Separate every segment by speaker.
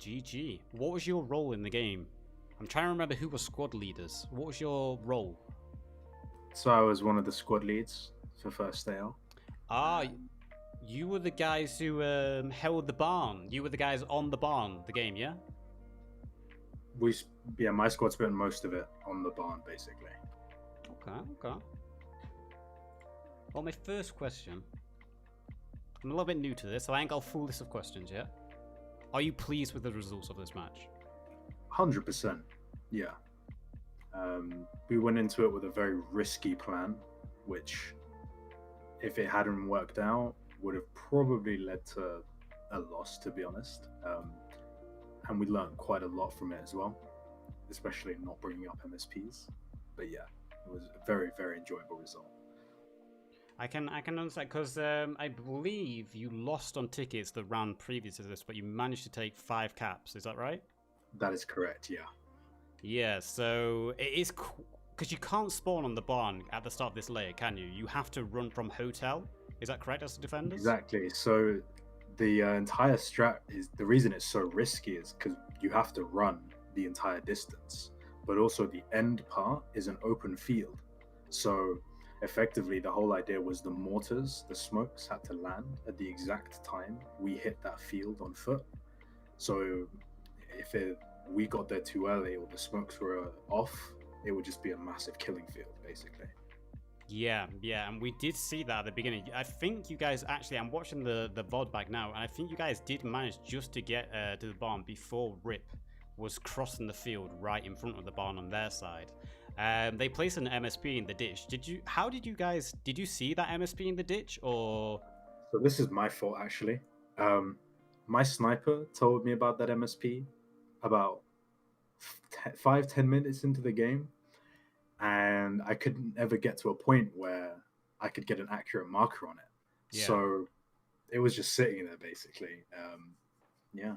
Speaker 1: GG. What was your role in the game? I'm trying to remember who were squad leaders. What was your role?
Speaker 2: So I was one of the squad leads for first day out.
Speaker 1: Ah, you were the guys who held the barn. You were the guys on the barn, the game, yeah?
Speaker 2: My squad spent most of it on the barn, basically.
Speaker 1: Okay. Well, my first question. I'm a little bit new to this, so I ain't got a full list of questions yet. Are you pleased with the results of this match?
Speaker 2: 100%. Yeah. We went into it with a very risky plan, which, if it hadn't worked out, would have probably led to a loss, to be honest. And we learned quite a lot from it as well, especially not bringing up MSPs. But yeah, it was a very, very enjoyable result.
Speaker 1: I can understand, because I believe you lost on tickets the round previous to this, but you managed to take 5 caps. Is that right?
Speaker 2: That is correct, yeah.
Speaker 1: Yeah, so it is, because you can't spawn on the barn at the start of this layer, can you? You have to run from hotel. Is that correct as the defenders?
Speaker 2: Exactly. So the entire strat is, the reason it's so risky is because you have to run the entire distance, but also the end part is an open field. So effectively, the whole idea was the mortars, the smokes, had to land at the exact time we hit that field on foot. So if we got there too early or the smokes were off, it would just be a massive killing field, basically.
Speaker 1: Yeah, and we did see that at the beginning. I think you guys actually, I'm watching the VOD back now, and I think you guys did manage just to get to the barn before Rip was crossing the field right in front of the barn on their side. They placed an MSP in the ditch. Did you see that MSP in the ditch, or?
Speaker 2: So this is my fault, actually. My sniper told me about that MSP about 5-10 minutes into the game, and I couldn't ever get to a point where I could get an accurate marker on it. Yeah. So it was just sitting there, basically. Yeah.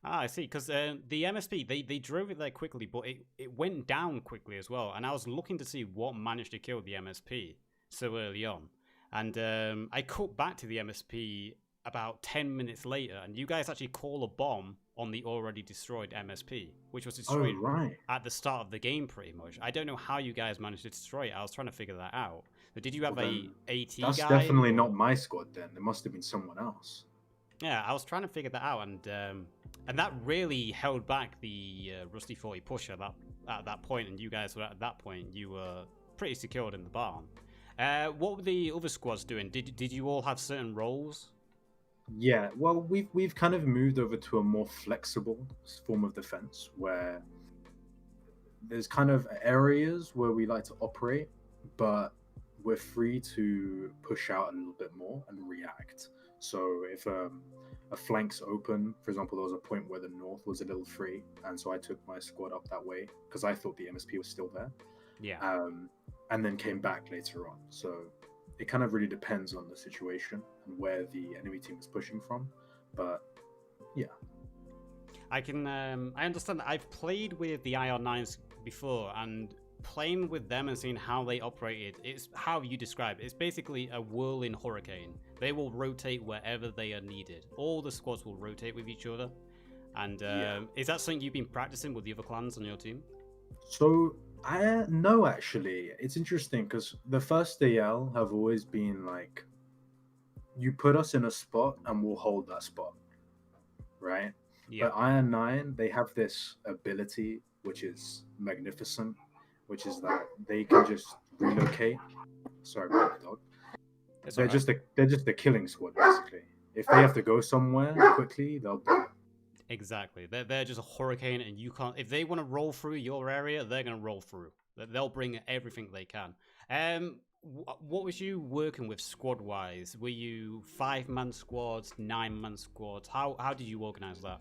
Speaker 1: I see, because the MSP, they drove it there quickly, but it went down quickly as well. And I was looking to see what managed to kill the MSP so early on. And I cut back to the MSP about 10 minutes later, and you guys actually call a bomb on the already destroyed MSP, which was destroyed at the start of the game, pretty much. I don't know how you guys managed to destroy it. I was trying to figure that out. But did you have a AT guy?
Speaker 2: That's definitely not my squad then. There must have been someone else.
Speaker 1: Yeah, I was trying to figure that out, and that really held back the Rusty 40 push at that point, and you guys were at that point, you were pretty secured in the barn. What were the other squads doing? Did you all have certain roles?
Speaker 2: Yeah, well, we've kind of moved over to a more flexible form of defense where there's kind of areas where we like to operate, but we're free to push out a little bit more and react. So if a flank's open, for example, there was a point where the north was a little free, and so I took my squad up that way because I thought the MSP was still there.
Speaker 1: Yeah.
Speaker 2: And then came back later on. So it kind of really depends on the situation and where the enemy team is pushing from. But yeah.
Speaker 1: I understand that. I've played with the IR9s before, and playing with them and seeing how they operated, it's how you describe it. It's basically a whirling hurricane. They will rotate wherever they are needed. All the squads will rotate with each other. And is that something you've been practicing with the other clans on your team?
Speaker 2: So no, actually, it's interesting because the first AL have always been like, you put us in a spot and we'll hold that spot, right? Yeah. But Iron 9, they have this ability which is magnificent, which is that they can just relocate. Sorry about the dog. They're just a killing squad, basically. If they have to go somewhere quickly, they'll do it.
Speaker 1: Exactly. They're just a hurricane, and you can't. If they want to roll through your area, they're gonna roll through. They'll bring everything they can. What was you working with squad wise? Were you 5-man squads, 9-man squads? How did you organize that?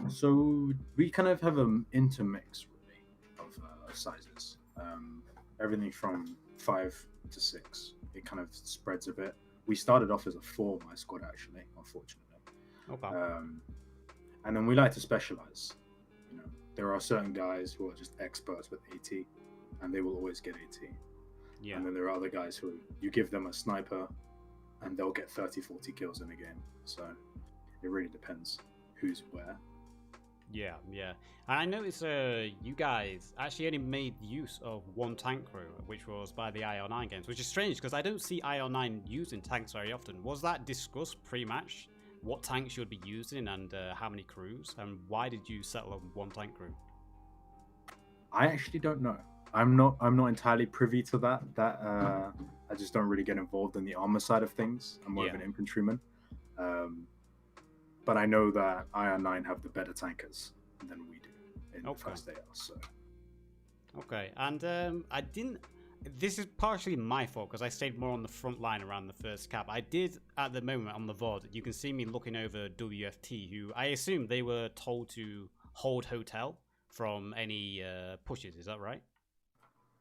Speaker 2: So we kind of have an intermix, really, of sizes. Everything from 5 to 6. It kind of spreads a bit. We started off as a 4-man squad, actually, unfortunately.
Speaker 1: Okay.
Speaker 2: And then we like to specialize. You know, there are certain guys who are just experts with AT, and they will always get AT. Yeah. And then there are other guys who you give them a sniper, and they'll get 30-40 kills in a game. So It really depends who's where.
Speaker 1: Yeah, yeah. And I noticed you guys actually only made use of one tank crew, which was by the IR9 games, which is strange because I don't see IR9 using tanks very often. Was that discussed pre-match? What tanks you would be using and how many crews? And why did you settle on one tank crew?
Speaker 2: I actually don't know. I'm not entirely privy to that. I just don't really get involved in the armor side of things. I'm more of an infantryman. But I know that IR9 have the better tankers than we do in the first AL. So.
Speaker 1: Okay, and I didn't. This is partially my fault because I stayed more on the front line around the first cap. I did at the moment on the VOD. You can see me looking over WFT, who I assume they were told to hold hotel from any pushes. Is that right?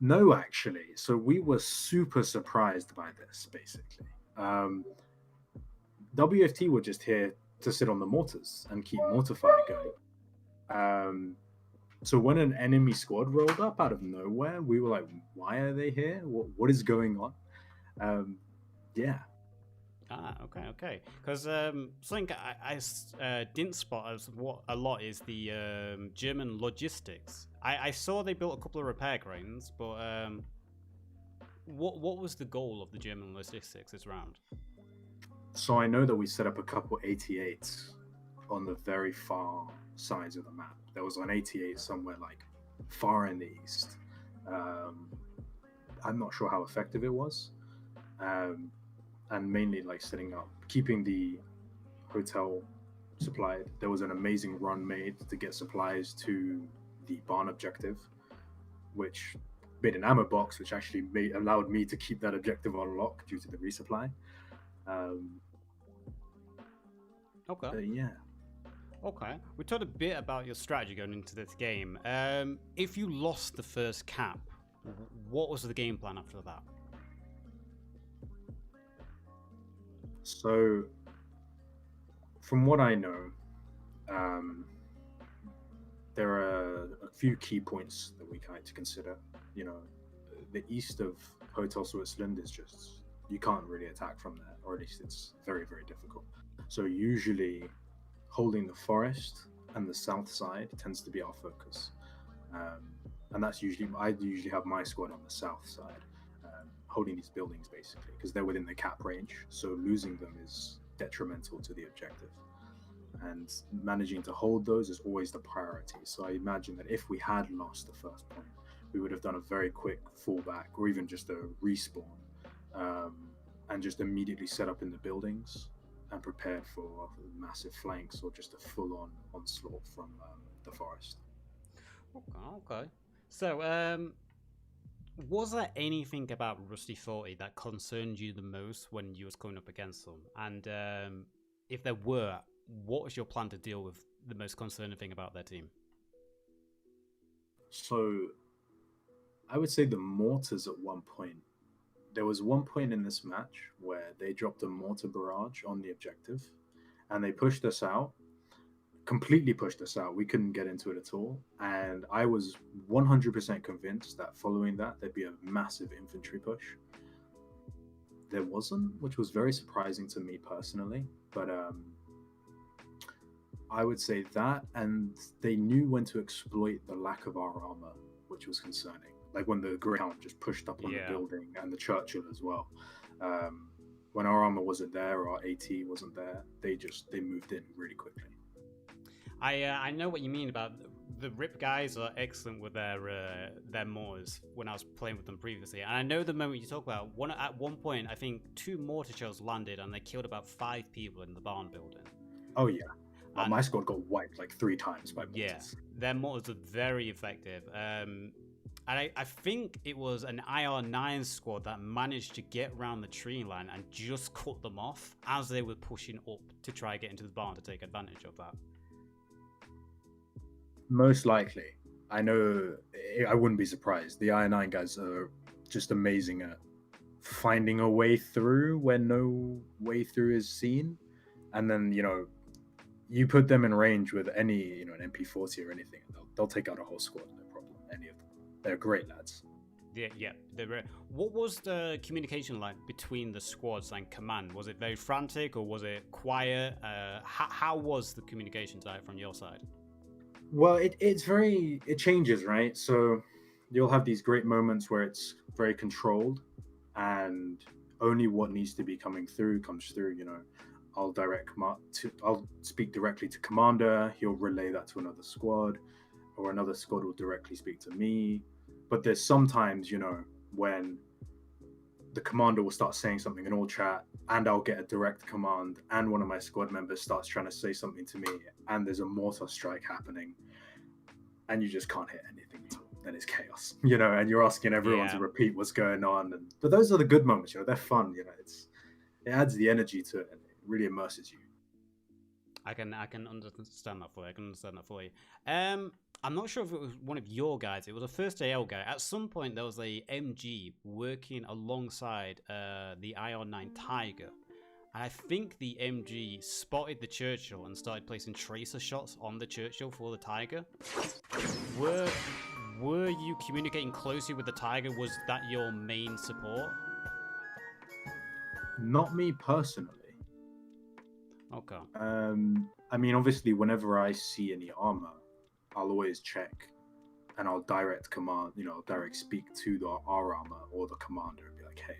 Speaker 2: No, actually. So we were super surprised by this. Basically, WFT were just here to sit on the mortars and keep mortar fire going. So when an enemy squad rolled up out of nowhere, we were like, "Why are they here? What is going on?" Yeah.
Speaker 1: Okay. Because something I didn't spot as what a lot is the German logistics. I saw they built a couple of repair cranes, but what was the goal of the German logistics this round?
Speaker 2: So I know that we set up a couple 88s on the very far sides of the map. There was an 88 somewhere like far in the east. I'm not sure how effective it was. And mainly like setting up, keeping the hotel supplied. There was an amazing run made to get supplies to the barn objective, which made an ammo box, which actually allowed me to keep that objective on lock due to the resupply.
Speaker 1: Okay.
Speaker 2: Yeah.
Speaker 1: Okay. We talked a bit about your strategy going into this game. If you lost the first cap, what was the game plan after that?
Speaker 2: So, from what I know, there are a few key points that we kind to consider. You know, the east of Hotel Switzerland is just, you can't really attack from there, or at least it's very, very difficult. So usually holding the forest and the south side tends to be our focus. And that's usually, I usually have my squad on the south side, holding these buildings basically, because they're within the cap range. So losing them is detrimental to the objective. And managing to hold those is always the priority. So I imagine that if we had lost the first point, we would have done a very quick fallback or even just a respawn, and just immediately set up in the buildings and prepared for massive flanks or just a full-on onslaught from the forest.
Speaker 1: Okay. So, was there anything about Rusty 40 that concerned you the most when you was coming up against them? And if there were, what was your plan to deal with the most concerning thing about their team?
Speaker 2: So, I would say the mortars at one point. There was one point in this match where they dropped a mortar barrage on the objective and they pushed us out, completely pushed us out. We couldn't get into it at all. And I was 100% convinced that following that, there'd be a massive infantry push. There wasn't, which was very surprising to me personally. But I would say that, and they knew when to exploit the lack of our armor, which was concerning. Like when the Greyhound just pushed up on the building and the Churchill as well. When our armor wasn't there, or our AT wasn't there, they moved in really quickly.
Speaker 1: I know what you mean about the RIP guys are excellent with their mortars when I was playing with them previously. And I know the moment you talk about, at one point, I think 2 mortar shells landed and they killed about 5 people in the barn building.
Speaker 2: Oh, yeah. My squad got wiped like 3 times by mortars.
Speaker 1: Yeah, their mortars are very effective. And I think it was an IR9 squad that managed to get around the tree line and just cut them off as they were pushing up to try and get into the barn to take advantage of that.
Speaker 2: Most likely. I know, I wouldn't be surprised. The IR9 guys are just amazing at finding a way through when no way through is seen. And then, you put them in range with any, an MP40 or anything, they'll take out a whole squad, no problem. Any of them. They're great lads.
Speaker 1: Yeah. What was the communication like between the squads and command? Was it very frantic or was it quiet? How was the communication type from your side?
Speaker 2: Well, it changes, right? So you'll have these great moments where it's very controlled and only what needs to be coming through comes through. I'll speak directly to commander. He'll relay that to another squad, or another squad will directly speak to me. But there's sometimes, when the commander will start saying something in all chat, and I'll get a direct command, and one of my squad members starts trying to say something to me, and there's a mortar strike happening, and you just can't hit anything. Then it's chaos, and you're asking everyone to repeat what's going on. But those are the good moments, they're fun. It adds the energy to it, and it really immerses you.
Speaker 1: I can understand that fully. I'm not sure if it was one of your guys. It was a first AL guy. At some point, there was a MG working alongside the Ion 9 Tiger. And I think the MG spotted the Churchill and started placing tracer shots on the Churchill for the Tiger. Were you communicating closely with the Tiger? Was that your main support?
Speaker 2: Not me personally.
Speaker 1: Okay.
Speaker 2: I mean, obviously, whenever I see any armor, I'll always check, and I'll direct command. I'll direct speak to our armor or the commander and be like, "Hey,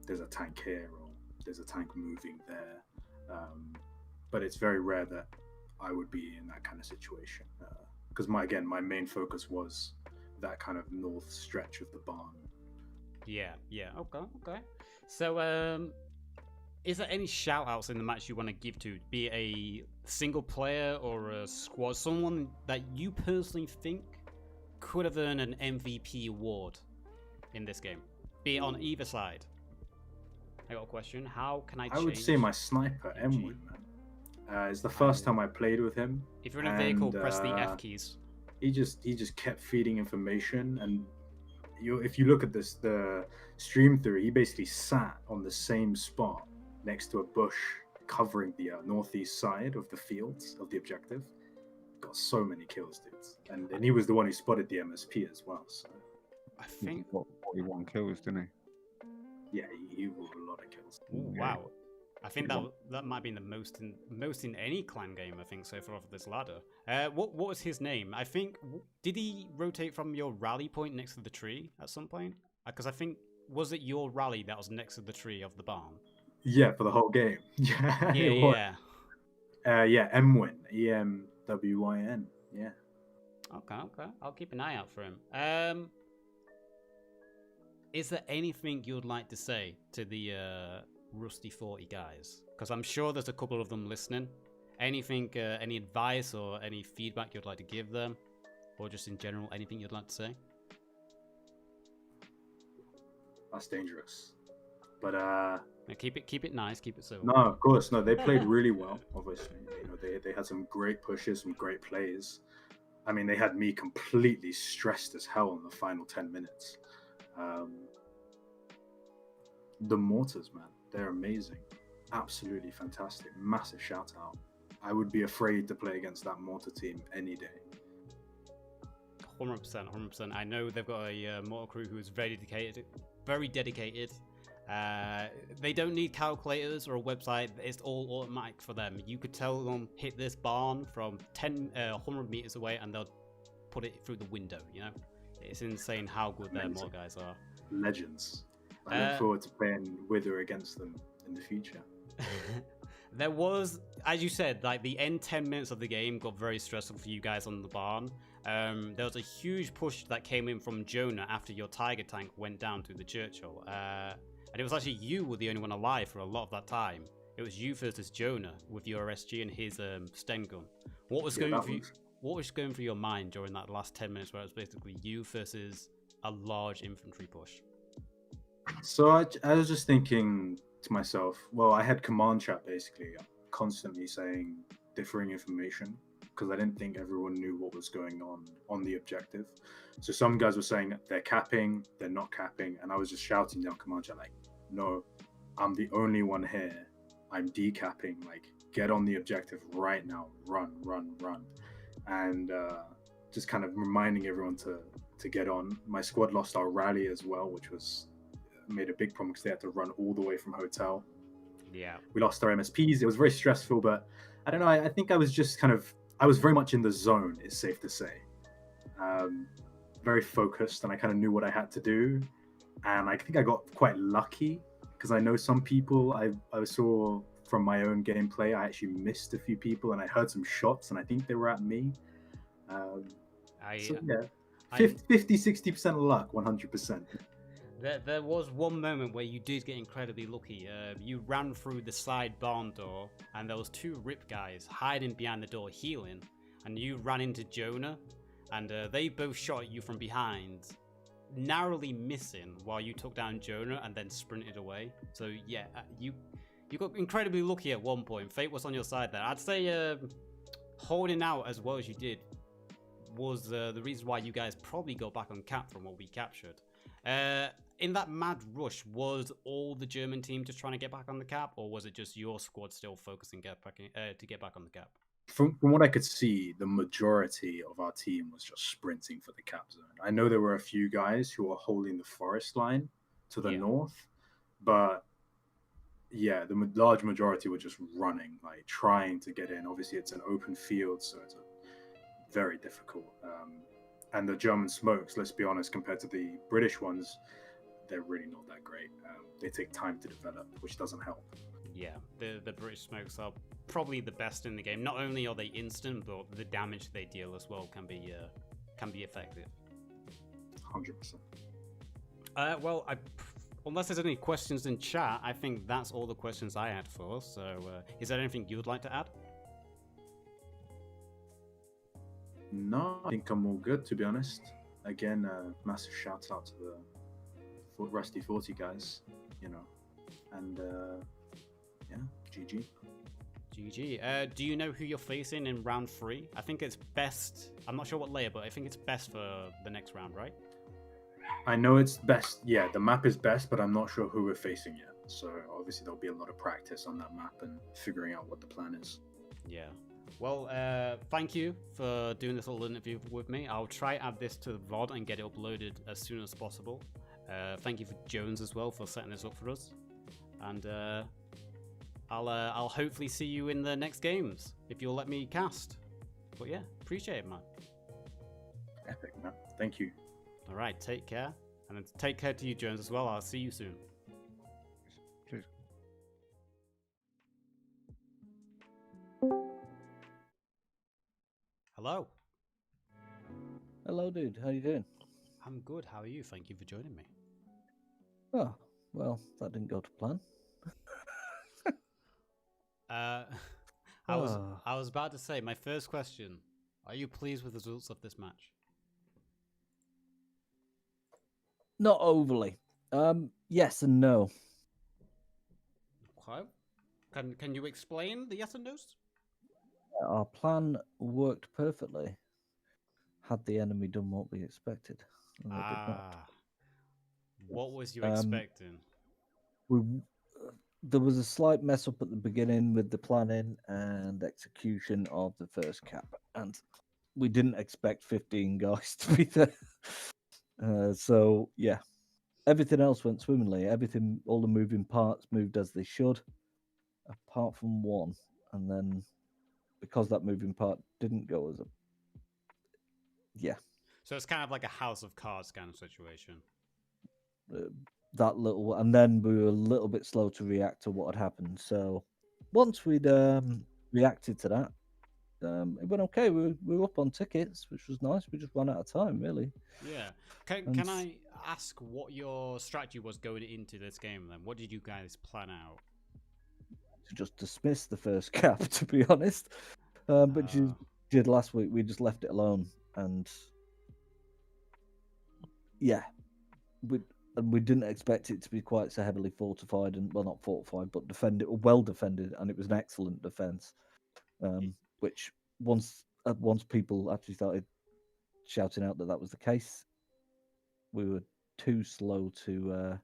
Speaker 2: there's a tank here, or there's a tank moving there." But it's very rare that I would be in that kind of situation, because my main focus was that kind of north stretch of the barn.
Speaker 1: Yeah. Okay. So, is there any shout-outs in the match you want to give to, be it a single player or a squad, someone that you personally think could have earned an MVP award in this game, be it on either side? I got a question. How can I change?
Speaker 2: I would say my sniper, Emwin, man. It's the first time I played with him.
Speaker 1: If you're in a vehicle, press the F keys.
Speaker 2: He just kept feeding information, and if you look at the stream through, he basically sat on the same spot next to a bush covering the northeast side of the fields of the objective. Got so many kills, dudes. And he was the one who spotted the MSP as well. So
Speaker 1: I think
Speaker 3: he got 41 kills, didn't
Speaker 2: he? Yeah, he got a lot of kills.
Speaker 1: Ooh, wow. I think that might be the most in any clan game, I think, so far off this ladder. What was his name? I think, did he rotate from your rally point next to the tree at some point? Because I think, was it your rally that was next to the tree of the barn?
Speaker 2: Yeah, for the whole game. Yeah. Emwin. EMWYN. Yeah.
Speaker 1: Okay. I'll keep an eye out for him. Is there anything you'd like to say to the Rusty 40 guys? Because I'm sure there's a couple of them listening. Anything, any advice or any feedback you'd like to give them? Or just in general, anything you'd like to say?
Speaker 2: That's dangerous. But
Speaker 1: keep it nice, keep it civil.
Speaker 2: No, of course, no. They played really well. Obviously, they had some great pushes, some great plays. I mean, they had me completely stressed as hell in the final 10 minutes. The Mortars, man, they're amazing, absolutely fantastic. Massive shout out. I would be afraid to play against that Mortar team any day.
Speaker 1: 100%. I know they've got a Mortar crew who is very dedicated. They don't need calculators or a website. It's all automatic for them. You could tell them hit this barn from 100 meters away and they'll put it through the window. It's insane how good their Mortar guys are.
Speaker 2: Legends. I look forward to playing with or against them in the future.
Speaker 1: There was, as you said, like the end 10 minutes of the game got very stressful for you guys on the barn. There was a huge push that came in from Jonah after your Tiger tank went down to the Churchill. And it was actually you were the only one alive for a lot of that time. It was you versus Jonah with your SG and his Sten gun. What was going through your mind during that last 10 minutes where it was basically you versus a large infantry push?
Speaker 2: So I was just thinking to myself, well, I had command chat basically constantly saying differing information because I didn't think everyone knew what was going on the objective. So some guys were saying they're capping, they're not capping, and I was just shouting down command chat like, no, I'm the only one here. I'm decapping, like, get on the objective right now, run. And just kind of reminding everyone to to get on. My squad lost our rally as well, which was made a big problem because they had to run all the way from hotel.
Speaker 1: Yeah.
Speaker 2: We lost our MSPs. It was very stressful, but I don't know. I think I was just I was very much in the zone, it's safe to say. Very focused, and I kind of knew what I had to do. And I think I got quite lucky because I know some people I saw from my own gameplay, I actually missed a few people and I heard some shots and I think they were at me. So yeah, 50, 60% luck, 100%.
Speaker 1: There was one moment where you did get incredibly lucky. You ran through the side barn door and there was two rip guys hiding behind the door healing, and you ran into Jonah and they both shot at you from behind, narrowly missing while you took down Jonah and then sprinted away. So yeah, you got incredibly lucky at one point. Fate was on your side there. I'd say holding out as well as you did was the reason why you guys probably go back on cap from what we captured. In that mad rush, was all the German team just trying to get back on the cap, or was it just your squad still focusing to get back on the cap?
Speaker 2: From what I could see, the majority of our team was just sprinting for the cap zone. I know there were a few guys who were holding the forest line to the north, but yeah, the large majority were just running, like trying to get in. Obviously, it's an open field, so it's very difficult. And the German smokes, let's be honest, compared to the British ones, they're really not that great. They take time to develop, which doesn't help.
Speaker 1: Yeah, the British smokes are probably the best in the game. Not only are they instant, but the damage they deal as well can be effective.
Speaker 2: 100%.
Speaker 1: Well, unless there's any questions in chat, I think that's all the questions I had for us. So, is there anything you would like to add?
Speaker 2: No, I think I'm all good, to be honest. Again, massive shout out to the Rusty 40 guys, and yeah, GG.
Speaker 1: GG. Do you know who you're facing in round 3? I think it's best. I'm not sure what layer, but I think it's best for the next round, right?
Speaker 2: I know it's best. Yeah, the map is best, but I'm not sure who we're facing yet. So obviously there'll be a lot of practice on that map and figuring out what the plan is.
Speaker 1: Yeah. Well, thank you for doing this little interview with me. I'll try add this to the VOD and get it uploaded as soon as possible. Thank you for Jones as well for setting this up for us. And I'll hopefully see you in the next games if you'll let me cast. But yeah, appreciate it, man.
Speaker 2: Epic, man. Thank you.
Speaker 1: All right, take care. And then take care to you, Jones, as well. I'll see you soon.
Speaker 3: Cheers.
Speaker 1: Hello.
Speaker 3: Hello, dude. How you doing?
Speaker 1: I'm good. How are you? Thank you for joining me.
Speaker 3: Oh, well, that didn't go to plan.
Speaker 1: I was about to say, my first question, are you pleased with the results of this match?
Speaker 3: Not overly. Yes and no.
Speaker 1: Okay. Can you explain the yes and no's?
Speaker 3: Our plan worked perfectly. Had the enemy done what we expected, and they did not.
Speaker 1: What was you expecting?
Speaker 3: There was a slight mess up at the beginning with the planning and execution of the first cap, and we didn't expect 15 guys to be there. So yeah, everything else went swimmingly. All the moving parts moved as they should, apart from one. And then because that moving part didn't go as
Speaker 1: So it's kind of like a House of Cards kind of situation.
Speaker 3: That little, and then we were a little bit slow to react to what had happened. So once we'd reacted to that, it went okay. We were up on tickets, which was nice. We just ran out of time, really.
Speaker 1: Yeah. Can I ask what your strategy was going into this game then? What did you guys plan out?
Speaker 3: To just dismiss the first cap, to be honest. But you did last week. We just left it alone, and yeah, we didn't expect it to be quite so heavily fortified, and well, not fortified, but well defended, and it was an excellent defense. Which once people actually started shouting out that was the case, we were too slow to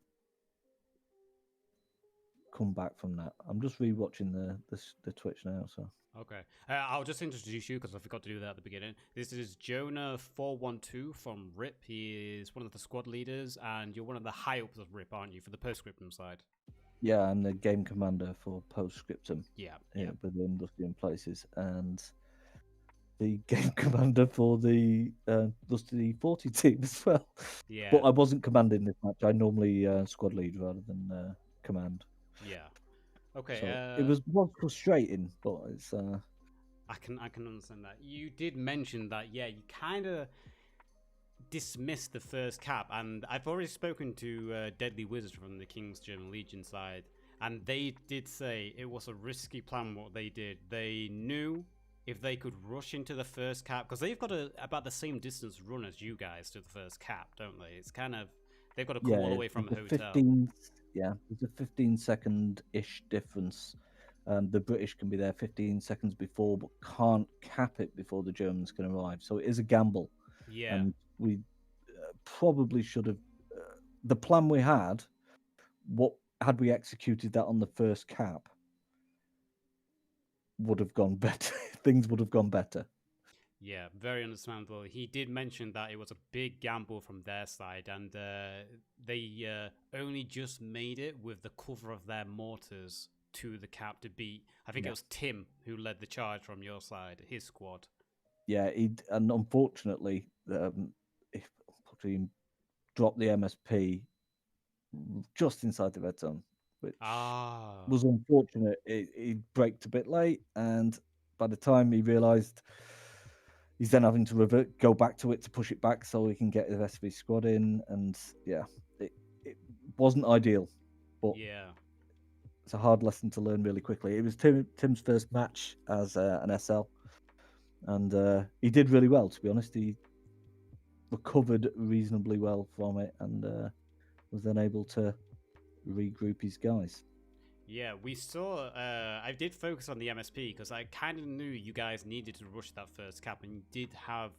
Speaker 3: come back from that. I'm just rewatching the Twitch now, so
Speaker 1: Okay. I'll just introduce you because I forgot to do that at the beginning. This is Jonah412 from RIP. He is one of the squad leaders, and you're one of the high ups of RIP, aren't you, for the post-scriptum side?
Speaker 3: Yeah, I'm the game commander for Postscriptum.
Speaker 1: Yeah.
Speaker 3: With the Industrial Places, and the game commander for the Dusty 40 team as well.
Speaker 1: Yeah.
Speaker 3: But I wasn't commanding this match. I normally squad lead rather than command.
Speaker 1: Yeah. Okay.
Speaker 3: So it was frustrating, but it's.
Speaker 1: I can understand that. You did mention that, yeah, you kind of dismissed the first cap, and I've already spoken to DeadWizard from the King's German Legion side, and they did say it was a risky plan what they did. They knew if they could rush into the first cap, because they've got about the same distance run as you guys to the first cap, don't they? It's kind of, they've got to come all the way from a hotel.
Speaker 3: 15, there's a 15-second-ish difference. The British can be there 15 seconds before, but can't cap it before the Germans can arrive. So it is a gamble.
Speaker 1: Yeah.
Speaker 3: And we probably should have. The plan we had, what had we executed that on the first cap, would have gone better. Things would have gone better.
Speaker 1: Yeah, very understandable. He did mention that it was a big gamble from their side, and they only just made it with the cover of their mortars to the cap to beat. I think it was Tim who led the charge from your side, his squad.
Speaker 3: Yeah, and unfortunately, he dropped the MSP just inside the red zone, which was unfortunate. He braked a bit late, and by the time he realised, he's then having to go back to it to push it back so he can get the rest of his squad in. And yeah, it wasn't ideal, but
Speaker 1: yeah,
Speaker 3: it's a hard lesson to learn really quickly. It was Tim's first match as an SL, and he did really well, to be honest. He recovered reasonably well from it, and was then able to regroup his guys.
Speaker 1: Yeah, we saw. I did focus on the MSP because I kind of knew you guys needed to rush that first cap, and you did have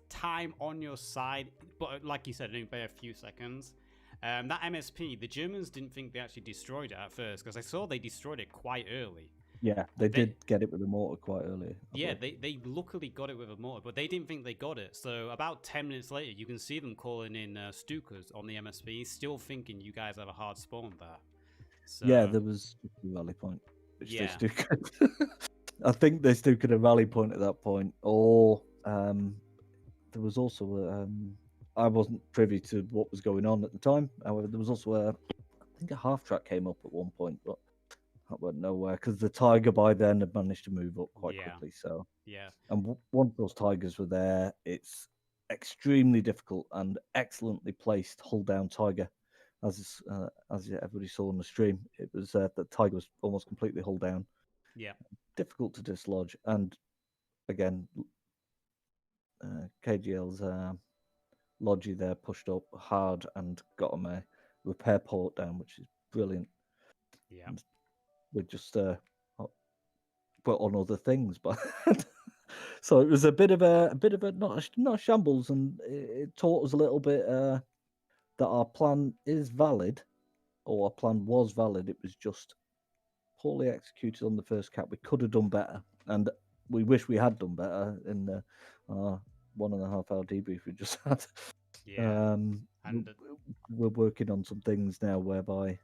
Speaker 1: time on your side. But like you said, only by a few seconds. That MSP, the Germans didn't think they actually destroyed it at first because I saw they destroyed it quite early.
Speaker 3: Yeah, they did get it with a mortar quite early.
Speaker 1: Yeah, they luckily got it with a mortar, but they didn't think they got it. So about 10 minutes later, you can see them calling in Stukas on the MSP, still thinking you guys have a hard spawn there. So,
Speaker 3: yeah, there was a rally point. Which
Speaker 1: yeah.
Speaker 3: they I think they still could have rally point at that point. Or there was also I wasn't privy to what was going on at the time. However, there was also I think a half track came up at one point, but that went nowhere because the Tiger by then had managed to move up quite quickly. So
Speaker 1: yeah,
Speaker 3: and once those Tigers were there, it's extremely difficult and excellently placed hull down Tiger. As everybody saw on the stream, it was the Tiger was almost completely hull down.
Speaker 1: Yeah,
Speaker 3: difficult to dislodge, and again, KGL's Logi there pushed up hard and got him a repair port down, which is brilliant.
Speaker 1: Yeah,
Speaker 3: and we just put on other things, but so it was a bit of a not a shambles, and it taught us a little bit that our plan is valid, or our plan was valid. It was just poorly executed on the first cap. We could have done better, and we wish we had done better in the 1.5 hour debrief we just had.
Speaker 1: Yeah,
Speaker 3: and we're working on some things now whereby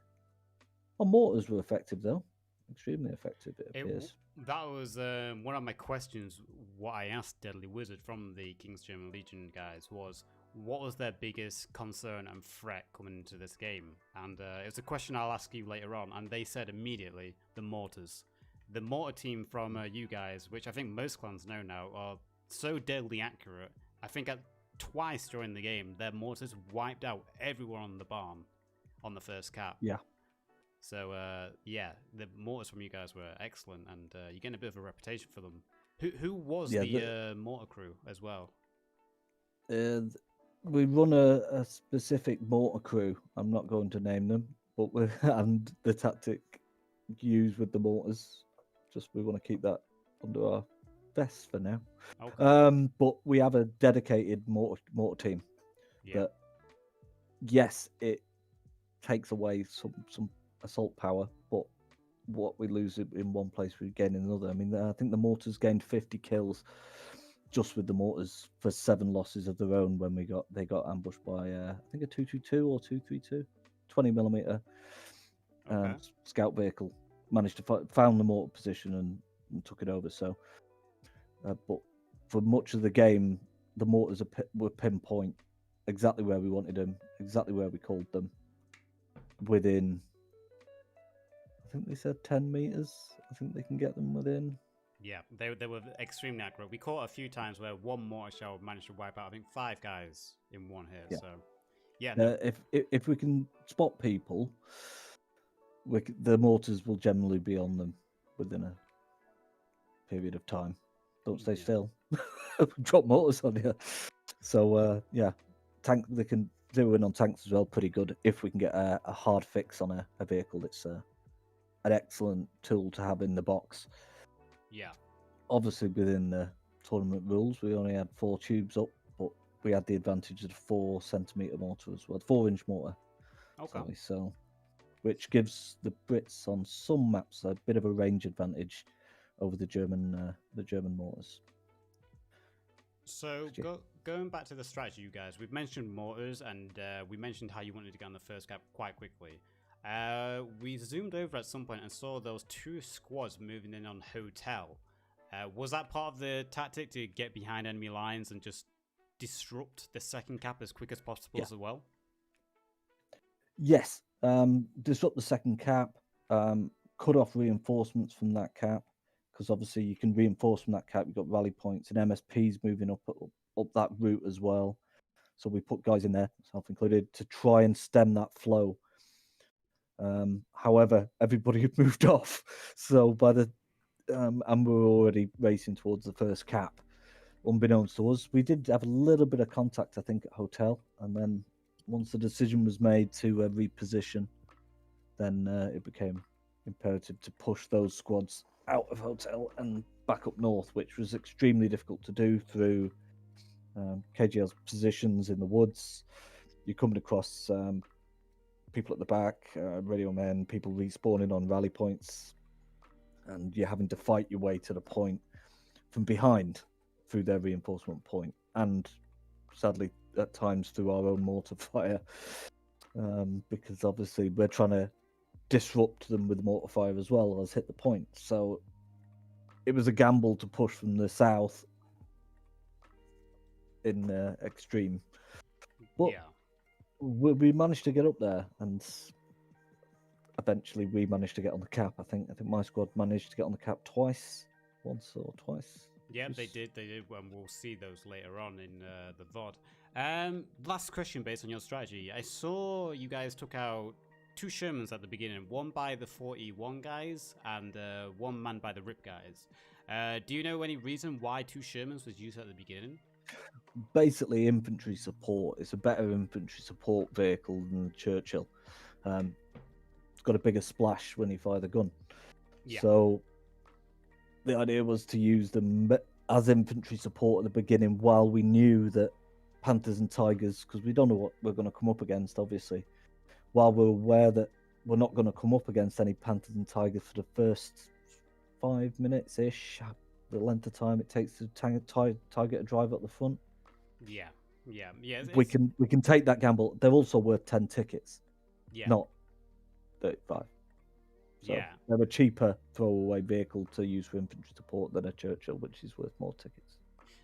Speaker 3: our mortars were effective, though. Extremely effective, it appears.
Speaker 1: That was one of my questions. What I asked DeadWizard from the King's German Legion guys was, what was their biggest concern and threat coming into this game? And it's a question I'll ask you later on. And they said immediately, the mortars. The mortar team from you guys, which I think most clans know now, are so deadly accurate. I think twice during the game, their mortars wiped out everyone on the barn on the first cap.
Speaker 3: Yeah.
Speaker 1: So, yeah, the mortars from you guys were excellent, and you're getting a bit of a reputation for them. Who was the mortar crew as well?
Speaker 3: We run a specific mortar crew. I'm not going to name them, but and the tactic used with the mortars. Just we want to keep that under our vest for now. Okay. But we have a dedicated mortar team.
Speaker 1: Yeah.
Speaker 3: That, yes, it takes away some assault power, but what we lose in one place, we gain in another. I mean, I think the Mortars gained 50 kills just with the Mortars for 7 losses of their own when they got ambushed by I think a 222 or 232, 20mm
Speaker 1: Okay.
Speaker 3: scout vehicle. Managed to found the mortar position and took it over. So, but for much of the game, the Mortars were pinpoint exactly where we wanted them, exactly where we called them, within, I think they said 10 meters. I think they can get them within.
Speaker 1: Yeah, they were extremely accurate. We caught a few times where one mortar shell managed to wipe out, I think, 5 guys in one hit.
Speaker 3: Yeah.
Speaker 1: So, yeah. No.
Speaker 3: If we can spot people, the mortars will generally be on them within a period of time. Don't stay still. Drop mortars on you. So yeah, they can zero in on tanks as well. Pretty good if we can get a hard fix on a vehicle. It's an excellent tool to have in the box.
Speaker 1: Yeah.
Speaker 3: Obviously, within the tournament rules, we only had 4 tubes up, but we had the advantage of the 4cm mortar as well, 4-inch mortar.
Speaker 1: Okay.
Speaker 3: So, which gives the Brits on some maps a bit of a range advantage over the German mortars.
Speaker 1: So going back to the strategy, you guys, we've mentioned mortars, and we mentioned how you wanted to get on the first cap quite quickly. We zoomed over at some point and saw those 2 squads moving in on hotel. Was that part of the tactic to get behind enemy lines and just disrupt the second cap as quick as possible as well?
Speaker 3: Yes. Disrupt the second cap, cut off reinforcements from that cap, because obviously you can reinforce from that cap. You've got rally points and MSPs moving up that route as well. So we put guys in there, self included, to try and stem that flow. However, everybody had moved off, so by the and we were already racing towards the first cap. Unbeknownst to us, we did have a little bit of contact, I think, at hotel, and then once the decision was made to reposition, then it became imperative to push those squads out of hotel and back up north, which was extremely difficult to do through KGL's positions in the woods. You're coming across people at the back, radio men, people respawning on rally points, and you're having to fight your way to the point from behind through their reinforcement point, and sadly at times through our own mortar fire, because obviously we're trying to disrupt them with mortar fire as well as hit the point. So it was a gamble to push from the south in extreme, but we managed to get up there, and eventually we managed to get on the cap. I think my squad managed to get on the cap once or twice.
Speaker 1: Yeah, they did. And we'll see those later on in the VOD. Last question based on your strategy. I saw you guys took out 2 Shermans at the beginning, one by the 41 guys and one man by the RIP guys. Do you know any reason why 2 Shermans was used at the beginning?
Speaker 3: Basically, infantry support. It's a better infantry support vehicle than the Churchill. It's got a bigger splash when you fire the gun. Yeah. So the idea was to use them as infantry support at the beginning while we knew that Panthers and Tigers, because we don't know what we're going to come up against, obviously. While we're aware that we're not going to come up against any Panthers and Tigers for the first 5 minutes-ish, the length of time it takes to target a drive up the front.
Speaker 1: Yeah.
Speaker 3: We can take that gamble. They're also worth 10 tickets, not 35. So they're a cheaper throwaway vehicle to use for infantry support than a Churchill, which is worth more tickets.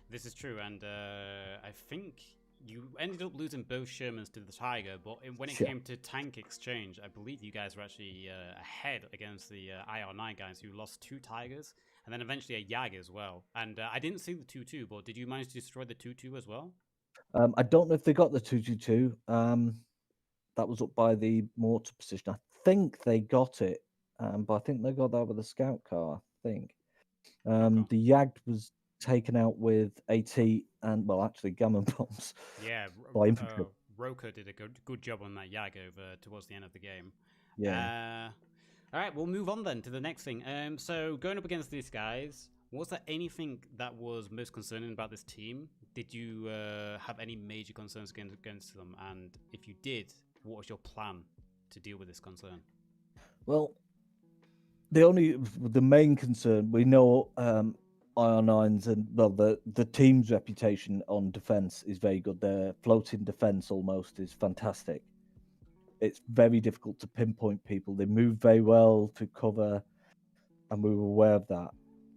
Speaker 1: This is true, and I think you ended up losing both Shermans to the Tiger, but when it came to tank exchange, I believe you guys were actually ahead against the IR9 guys, who lost 2 Tigers, and then eventually a Jag as well. And I didn't see the 2-2, but did you manage to destroy the 2-2 as well?
Speaker 3: I don't know if they got the 2-2-2. That was up by the mortar position. I think they got it, but I think they got that with a scout car, I think. The Jag was taken out with AT and, well, actually, gammon bombs.
Speaker 1: Yeah,
Speaker 3: by infantry.
Speaker 1: Roker did a good job on that Jag over towards the end of the game.
Speaker 3: Yeah.
Speaker 1: All right, we'll move on then to the next thing. So going up against these guys, was there anything that was most concerning about this team? Did you have any major concerns against them? And if you did, what was your plan to deal with this concern?
Speaker 3: Well, the main concern we know, IR9s and well, the team's reputation on defense is very good. Their floating defense almost is fantastic. It's very difficult to pinpoint people. They move very well to cover, and we were aware of that.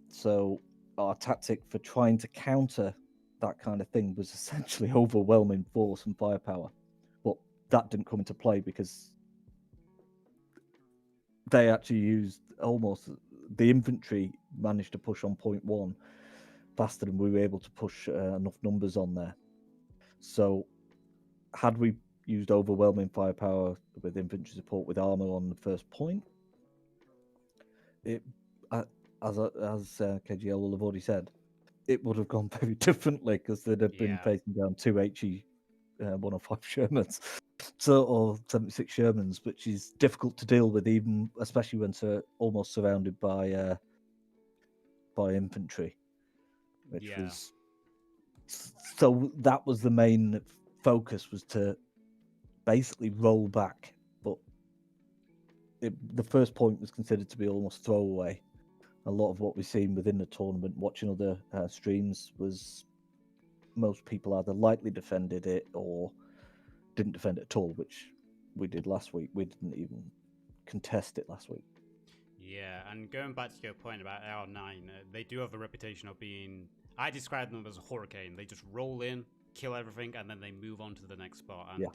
Speaker 3: So our tactic for trying to counter that kind of thing was essentially overwhelming force and firepower. But that didn't come into play because they actually used almost the infantry managed to push on point one faster than we were able to push enough numbers on there. So had we used overwhelming firepower with infantry support with armor on the first point, it as KGL will have already said, it would have gone very differently because they'd have been facing down 2 HE 105 Shermans, or 76 Shermans, which is difficult to deal with, even especially when almost surrounded by infantry, which was so. That was the main focus, was to basically roll back, but the first point was considered to be almost throwaway. A lot of what we've seen within the tournament, watching other streams, was most people either lightly defended it or didn't defend it at all, which we did last week. We didn't even contest it last week.
Speaker 1: Yeah, and going back to your point about AR9, they do have a reputation of being... I describe them as a hurricane. They just roll in, kill everything, and then they move on to the next spot. And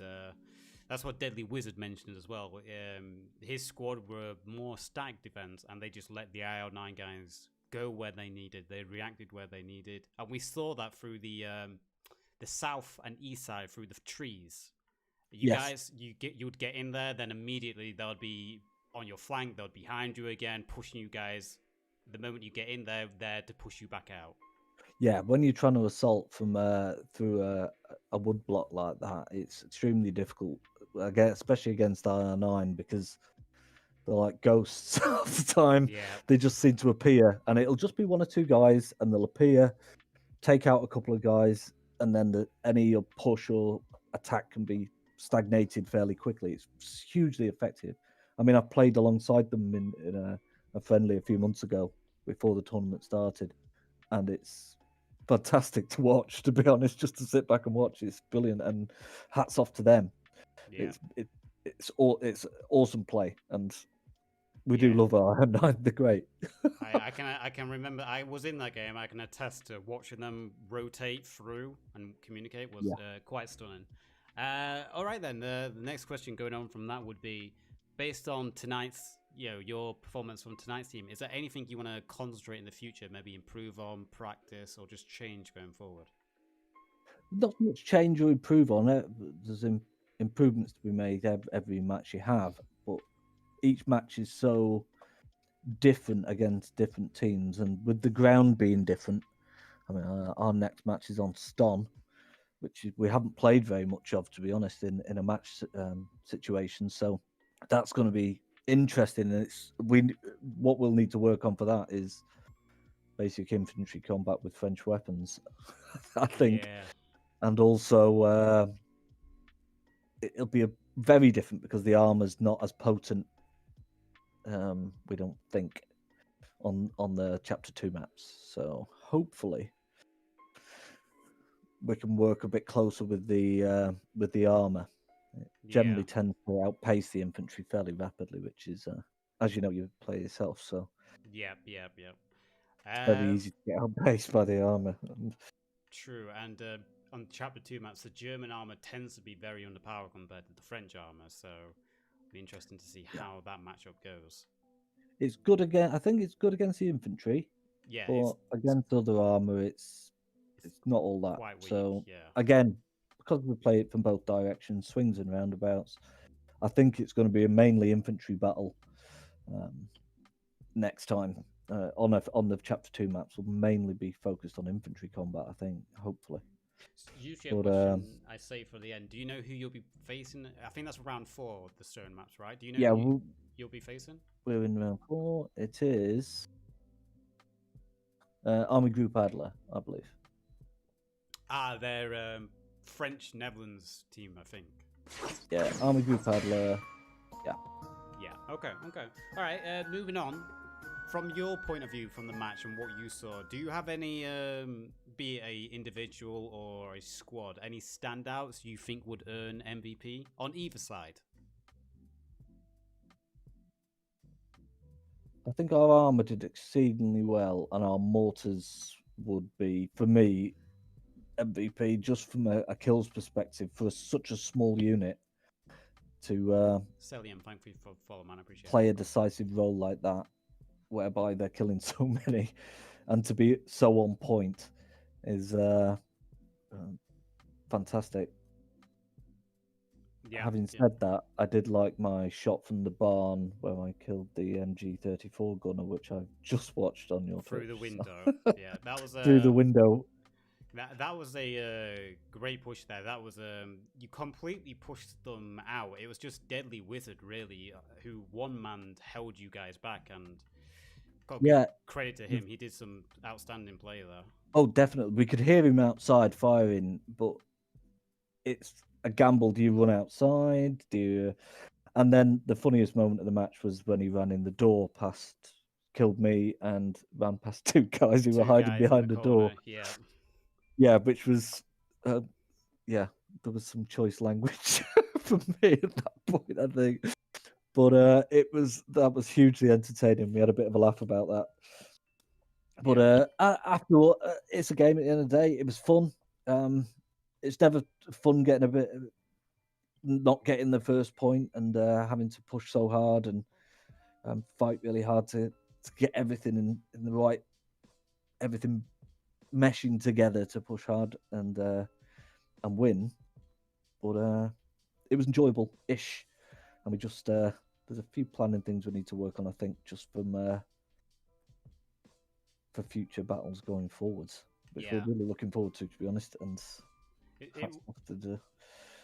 Speaker 1: that's what DeadWizard mentioned as well. His squad were more stacked defense, and they just let the AR9 guys go where they needed. They reacted where they needed. And we saw that through the south and east side, through the trees. Guys, you would get in there, then immediately they would be on your flank, they would be behind you again, pushing you guys. The moment you get in there, they're to push you back out.
Speaker 3: Yeah, when you're trying to assault from through a wood block like that, it's extremely difficult, again, especially against IR9, because they're like ghosts half the time.
Speaker 1: Yeah.
Speaker 3: They just seem to appear, and it'll just be one or two guys, and they'll appear, take out a couple of guys, and then any push or attack can be stagnated fairly quickly. It's hugely effective. I mean, I've played alongside them in a friendly a few months ago before the tournament started, and it's fantastic to watch, to be honest. Just to sit back and watch, it's brilliant, and hats off to them. It's awesome play, and we do love our 9. They're great.
Speaker 1: I can remember I was in that game. I can attest to watching them rotate through and communicate was quite stunning. All right then, the next question going on from that would be, based on tonight's, your performance from tonight's team, is there anything you want to concentrate in the future, maybe improve on, practice, or just change going forward?
Speaker 3: Not much change or improve on it. There's improvements to be made every match you have, but each match is so different against different teams, and with the ground being different, I mean, our next match is on Ston, which we haven't played very much of, to be honest, in a match situation. So that's going to be interesting. And what we'll need to work on for that is basic infantry combat with French weapons, I think.
Speaker 1: Yeah.
Speaker 3: And also, it'll be very different because the armor's not as potent. We don't think on the Chapter 2 maps. So hopefully we can work a bit closer with the armor. It generally tends to outpace the infantry fairly rapidly, which is, as you know, you play yourself, so
Speaker 1: Yep.
Speaker 3: It's very easy to get outpaced by the armor.
Speaker 1: True, and on Chapter 2 maps, the German armor tends to be very underpowered compared to the French armor, so it'll be interesting to see how that matchup goes.
Speaker 3: It's good I think it's good against the infantry.
Speaker 1: Yeah,
Speaker 3: but against other armor, it's not all that.
Speaker 1: Quite weak,
Speaker 3: so again, because we play it from both directions, swings and roundabouts, I think it's going to be a mainly infantry battle next time. On the Chapter 2 maps will mainly be focused on infantry combat, I think, hopefully.
Speaker 1: Usually a question I say for the end. Do you know who you'll be facing? I think that's round 4 of the Stone maps, right? Do you know who you'll be facing?
Speaker 3: We're in round 4. It is Army Group Adler, I believe.
Speaker 1: They're French Netherlands team, I think.
Speaker 3: Yeah, Army Group Adler. Yeah.
Speaker 1: Okay. All right, moving on. from your point of view from the match and what you saw, do you have any, be it a individual or a squad, any standouts you think would earn MVP on either side?
Speaker 3: I think our armor did exceedingly well, and our mortars would be, for me, MVP just from a kills perspective for such a small unit to
Speaker 1: Celium, thank you for follow, man. I appreciate
Speaker 3: play
Speaker 1: it.
Speaker 3: a decisive role like that, whereby they're killing so many, and to be so on point is fantastic.
Speaker 1: Yeah,
Speaker 3: Having said that, I did like my shot from the barn where I killed the MG34 gunner, which I just watched on your
Speaker 1: through
Speaker 3: Twitch,
Speaker 1: the window.
Speaker 3: so.
Speaker 1: Yeah, that was
Speaker 3: Through the window.
Speaker 1: That was a great push there. That was you completely pushed them out. It was just DeadWizard really, who one man held you guys back, and credit to him. He did some outstanding play there.
Speaker 3: Oh, definitely. We could hear him outside firing, but it's a gamble. Do you run outside? Do you? And then the funniest moment of the match was when he ran in the door killed me, and ran past two guys who were hiding behind the door.
Speaker 1: Yeah.
Speaker 3: Yeah, which was, there was some choice language from me at that point, I think. But that was hugely entertaining. We had a bit of a laugh about that. But after all, it's a game at the end of the day. It was fun. It's never fun not getting the first point and having to push so hard and fight really hard to get everything in the right, everything meshing together to push hard and win. But it was enjoyable-ish, and we just there's a few planning things we need to work on, I think, just from for future battles going forwards, which we're really looking forward to be honest. And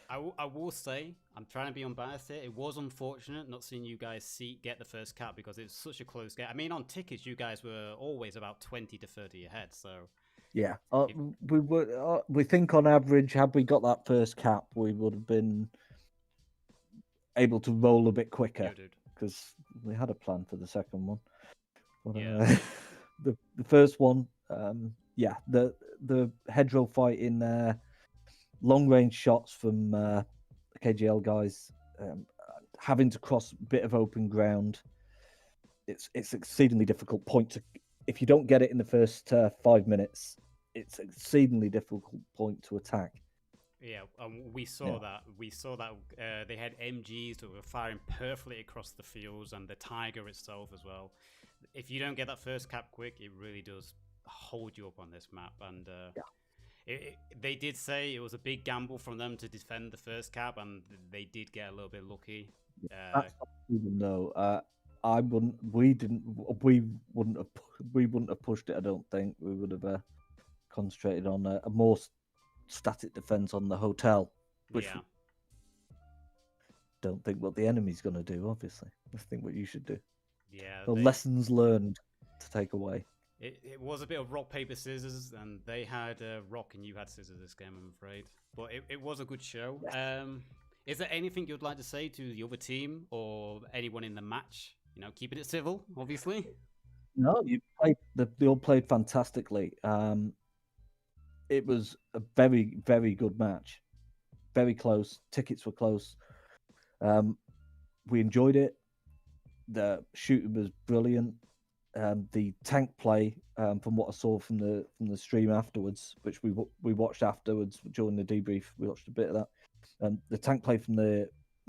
Speaker 1: I will say, I'm trying to be unbiased here. It was unfortunate not seeing you guys get the first cap because it's such a close game. I mean, on tickets, you guys were always about 20 to 30 ahead. So
Speaker 3: yeah, we think on average, had we got that first cap, we would have been able to roll a bit quicker because we had a plan for the second one. But, the first one, the hedgerow fight in there. Long range shots from the KGL guys, having to cross a bit of open ground. It's exceedingly difficult point to. If you don't get it in the first 5 minutes, it's exceedingly difficult point to attack.
Speaker 1: Yeah, we saw that. We saw that they had MGs that were firing perfectly across the fields, and the Tiger itself as well. If you don't get that first cap quick, it really does hold you up on this map. And they did say it was a big gamble from them to defend the first cap, and they did get a little bit lucky.
Speaker 3: Even though we wouldn't have pushed it. I don't think we would have concentrated on a more static defense on the hotel, which don't think what the enemy's going to do. Obviously, I think what you should do.
Speaker 1: Yeah,
Speaker 3: the lessons learned to take away.
Speaker 1: It was a bit of rock, paper, scissors, and they had rock and you had scissors this game, I'm afraid. But it was a good show. Yes. Is there anything you'd like to say to the other team or anyone in the match? You know, keeping it civil, obviously.
Speaker 3: No, they all played fantastically. It was a very, very good match. Very close. Tickets were close. We enjoyed it. The shooting was brilliant. The tank play, from what I saw from the stream afterwards, which we watched afterwards during the debrief, we watched a bit of that. The tank play from the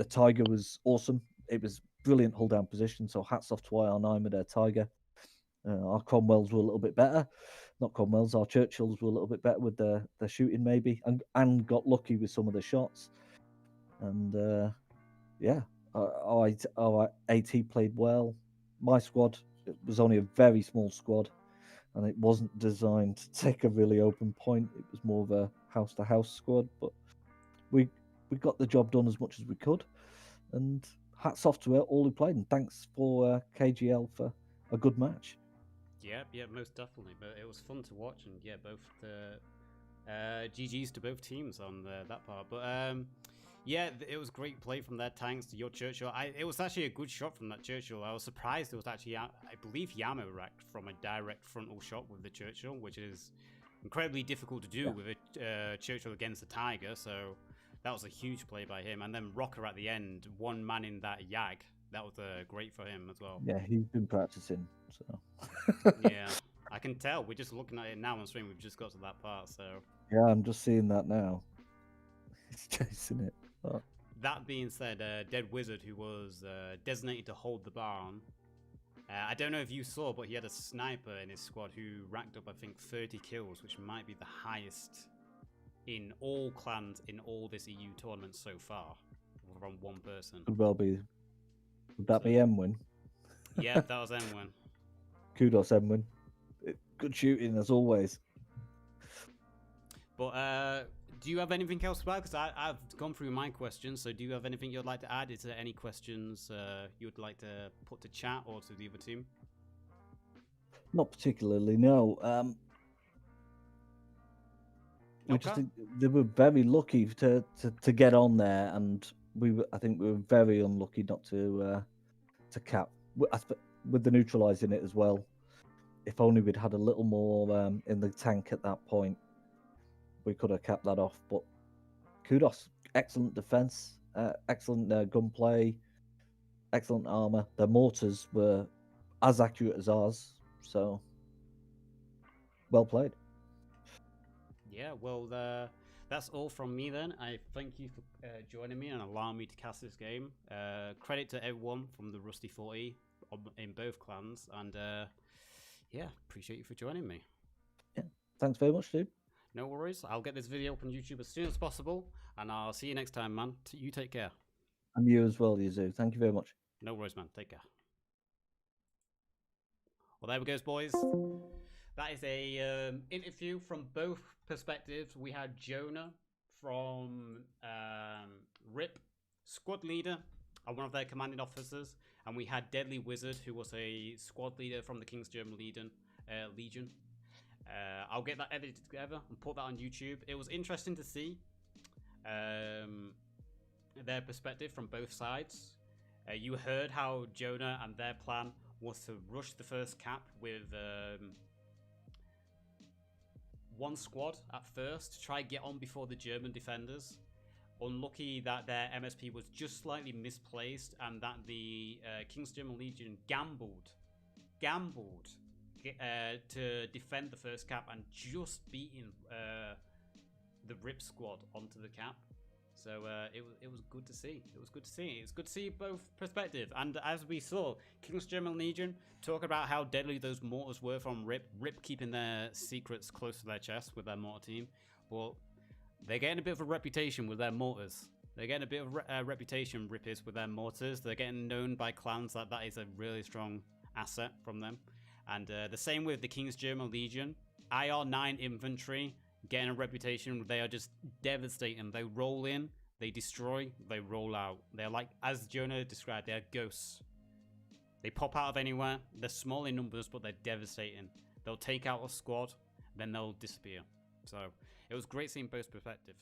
Speaker 3: Tiger was awesome. It was brilliant hold down position. So hats off to IR9 with their Tiger. Our Cromwells were a little bit better. Not Cromwells, our Churchills were a little bit better with their shooting maybe, and got lucky with some of the shots. And our AT played well. My squad, it was only a very small squad, and it wasn't designed to take a really open point. It was more of a house-to-house squad, but we got the job done as much as we could. And hats off to all who played, and thanks for KGL for a good match.
Speaker 1: Yeah, most definitely. But it was fun to watch, and both GGs to both teams on that part. But Yeah, it was great play from their tanks to your Churchill. It was actually a good shot from that Churchill. I was surprised it was actually, I believe, Yamo racked from a direct frontal shot with the Churchill, which is incredibly difficult to do with a Churchill against a Tiger. So that was a huge play by him. And then Rocker at the end, one man in that Yag. That was great for him as well.
Speaker 3: Yeah, he's been practicing. So
Speaker 1: Yeah, I can tell. We're just looking at it now on stream. We've just got to that part. So
Speaker 3: yeah, I'm just seeing that now. He's chasing it. Oh.
Speaker 1: That being said, DeadWizard, who was designated to hold the barn, I don't know if you saw, but he had a sniper in his squad who racked up, I think, 30 kills, which might be the highest in all clans in all this EU tournament so far, from one person.
Speaker 3: Could well be. Would that be Emwin?
Speaker 1: Yeah, that was Emwin.
Speaker 3: Kudos, Emwin. Good shooting as always.
Speaker 1: But do you have anything else to add? Because I've gone through my questions, so do you have anything you'd like to add? Is there any questions you'd like to put to chat or to the other team?
Speaker 3: Not particularly, no. We
Speaker 1: Okay.
Speaker 3: just think they were very lucky to get on there, and I think we were very unlucky not to cap with the neutralizing it as well. If only we'd had a little more in the tank at that point, we could have capped that off. But kudos, excellent defense, excellent gunplay, excellent armor. Their mortars were as accurate as ours, so well played.
Speaker 1: Yeah, well, that's all from me then. I thank you for joining me and allowing me to cast this game. Credit to everyone from the Rusty 40 in both clans, and yeah, appreciate you for joining me.
Speaker 3: Yeah, thanks very much, dude.
Speaker 1: No worries. I'll get this video up on YouTube as soon as possible, and I'll see you next time, man. You take care.
Speaker 3: And you as well, Yazoo. Thank you very much.
Speaker 1: No worries, man. Take care. Well, there we go, boys. That is a interview from both perspectives. We had Jonah from RIP, squad leader and one of their commanding officers, and we had DeadWizard, who was a squad leader from the King's German Legion. I'll get that edited together and put that on YouTube. It was interesting to see their perspective from both sides. You heard how Jonah and their plan was to rush the first cap with one squad at first to try and get on before the German defenders. Unlucky that their MSP was just slightly misplaced and that the King's German Legion gambled to defend the first cap and just beating the RIP squad onto the cap. So it was good to see. It was good to see. It's good to see both perspectives. And as we saw, King's German Legion talk about how deadly those mortars were from RIP. RIP keeping their secrets close to their chest with their mortar team. Well, they're getting a bit of a reputation with their mortars. They're getting a bit of a reputation, RIP is, with their mortars. They're getting known by clans that is a really strong asset from them. And the same with the King's German Legion. IR9 infantry getting a reputation. They are just devastating. They roll in, they destroy, they roll out. They're like, as Jonah described, they're ghosts. They pop out of anywhere. They're small in numbers, but they're devastating. They'll take out a squad, then they'll disappear. So it was great seeing both perspectives.